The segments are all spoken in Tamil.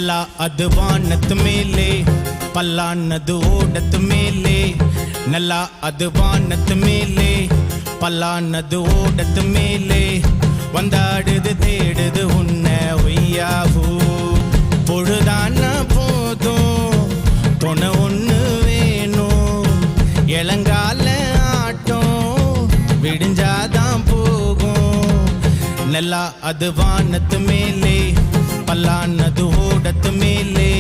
நல்லா அது வானத்து மேலே பல்லானது ஓடத்து மேலே நல்லா அது வானத்து மேலே பல்லானது ஓடத்து மேலே வந்தாடுது தேடுது உன்னை ஒய்யாஹூ பொழுதான போதும் துணை ஒன்று வேணும் இளங்கால ஆட்டம் விடிஞ்சாதான் போகும் நல்லா அது வானத்து மேலே பல்லானது ஓடத்து மேலே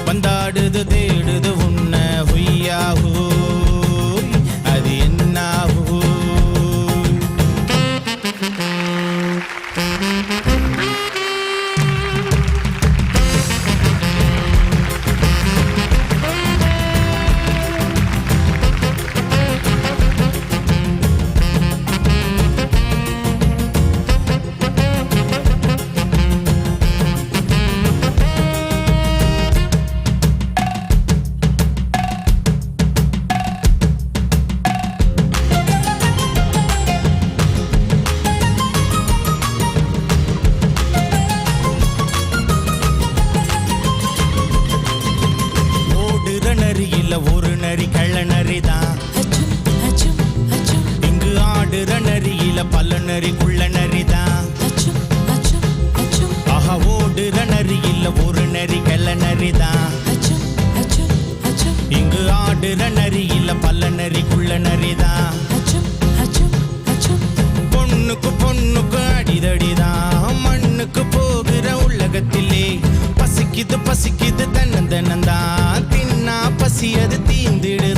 வந்தாடுது தேடுது உன்னை ஒய்யாஹூ அது என்னாஹூ ஒரு நரி கள்ள நரிதான் இங்கு ஆடுற நரியில பல நரி குள்ள நரிதான் ஆஹா ஓடுற நரியில ஒரு நரி கள்ள நரிதான் இங்கு ஆடுற நரியில பல நரி குள்ள நரிதான் பொண்ணுக்கு பொண்ணுக்கு அடிதடிதான் மண்ணுக்கு போகிற உலகத்திலே பசிக்குது பசிக்குது தன்னந்தனந்தான் தின்னா பசி அது தீந்திடு